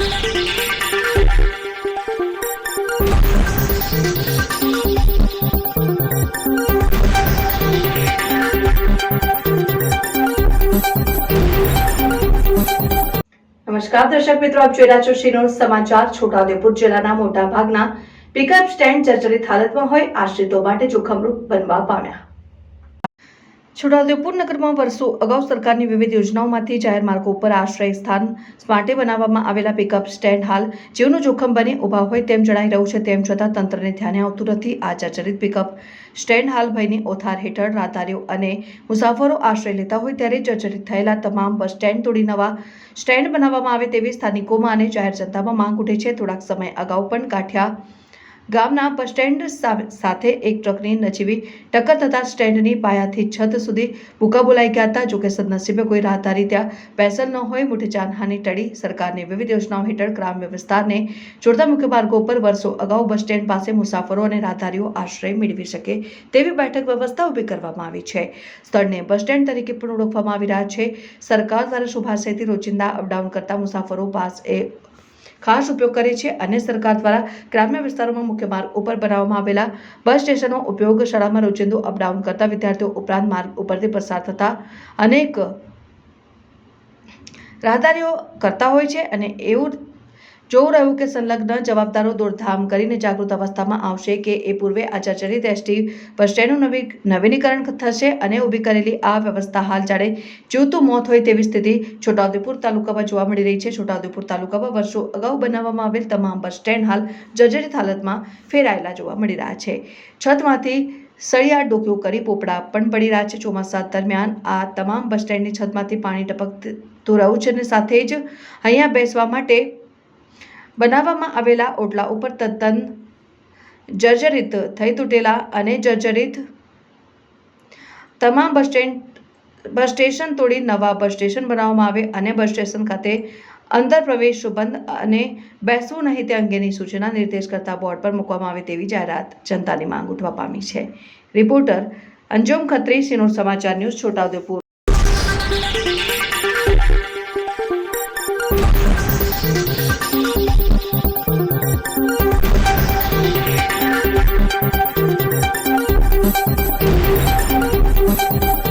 નમસ્કાર દર્શક મિત્રો, આપ જોઈ રહ્યા છો શ્રીનોર સમાચાર। છોટાઉદેપુર જિલ્લાના મોટા ભાગના પિકઅપ સ્ટેન્ડ જર્જરિત હાલતમાં હોય આશ્રિતો માટે જોખમરૂપ બનવા પામ્યા। છોટાઉદેપુર નગરમાં વર્ષો અગાઉ સરકારની વિવિધ યોજનાઓમાંથી જાહેર માર્ગો પર આશ્રય સ્થાન માટે બનાવવામાં આવેલા પિકઅપ સ્ટેન્ડ હાલ જીવનું જોખમ બની ઉભા હોય તેમ જણાઈ રહ્યું છે। તેમ છતાં તંત્રને ધ્યાને આવતું નથી। આ જર્જરિત પિકઅપ સ્ટેન્ડ હાલ ભયની ઓથાર હેઠળ રાહદારીઓ અને મુસાફરો આશ્રય લેતા હોય ત્યારે જર્જરિત થયેલા તમામ બસ સ્ટેન્ડ તોડી નવા સ્ટેન્ડ બનાવવામાં આવે તેવી સ્થાનિકોમાં અને જાહેર જનતામાં માંગ ઉઠે છે। થોડાક સમય અગાઉ પણ ગાંઠિયા ગામના બસ સ્ટેન્ડ સાથે એક ટ્રકની નજીવી ટક્કર થતા સ્ટેન્ડની પાયાથી છત સુધી ભૂકા બોલાઈ ગયા હતા। જોકે સદનસીબે કોઈ રાહદારી ત્યાં બેસેલ ન હોય મોટી જાનહાનિ ટળી। સરકારની વિવિધ યોજનાઓ હેઠળ ગ્રામ્ય વિસ્તારને જોડતા મુખ્ય માર્ગો પર વર્ષો અગાઉ બસ સ્ટેન્ડ પાસે મુસાફરો અને રાહદારીઓ આશ્રય મેળવી શકે તેવી બેઠક વ્યવસ્થા ઊભી કરવામાં આવી છે। સ્થળને બસ સ્ટેન્ડ તરીકે પણ ઓળખવામાં આવી રહ્યા છે। સરકાર દ્વારા શુભાશયથી રોજિંદા અપડાઉન કરતા મુસાફરો પાસ એ ખાસ ઉપયોગ કરે છે અને સરકાર દ્વારા ગ્રામ્ય વિસ્તારોમાં મુખ્ય માર્ગ ઉપર બનાવવામાં આવેલા બસ સ્ટેશનનો ઉપયોગ શાળામાં રોજિંદુ અપડાઉન કરતા વિદ્યાર્થીઓ ઉપરાંત માર્ગ ઉપરથી પસાર થતા અનેક રાહદારીઓ કરતા હોય છે અને એવું જોવું રહ્યું કે સંલગ્ન જવાબદારો દોડધામ કરીને જાગૃત અવસ્થામાં આવશે કે એ પૂર્વે આ જર્જરિત એસટી બસ સ્ટેન્ડનું નવીનીકરણ થશે અને ઊભી કરેલી આ વ્યવસ્થા હાલ જાણે જીવતું મોત હોય તેવી સ્થિતિ છોટાઉદેપુર તાલુકામાં જોવા મળી રહી છે। છોટાઉદેપુર તાલુકામાં વર્ષો અગાઉ બનાવવામાં આવેલ તમામ બસ સ્ટેન્ડ હાલ જર્જરિત હાલતમાં ફેરાયેલા જોવા મળી રહ્યા છે। છતમાંથી સળિયા ડોકીઓ કરી પોપડા પણ પડી રહ્યા છે। ચોમાસા દરમિયાન આ તમામ બસ સ્ટેન્ડની છતમાંથી પાણી ટપકતું રહ્યું છે અને સાથે જ અહીંયા બેસવા માટે બનાવવામાં આવેલા ઓટલા ઉપર તદ્દન જર્જરિત થઈ તૂટેલા અને જર્જરિત તમામ બસ સ્ટેશન તોડી નવા બસ સ્ટેશન બનાવવામાં આવે અને બસ સ્ટેશન ખાતે અંદર પ્રવેશ બંધ અને બેસવું નહીં તે અંગેની સૂચના નિર્દેશ કરતા બોર્ડ પર મૂકવામાં આવે તેવી જાહેરાત જનતાની માંગ ઉઠવા પામી છે। રિપોર્ટર અંજુમ ખત્રી, શ્રીનોર સમાચાર ન્યૂઝ, છોટાઉદેપુર।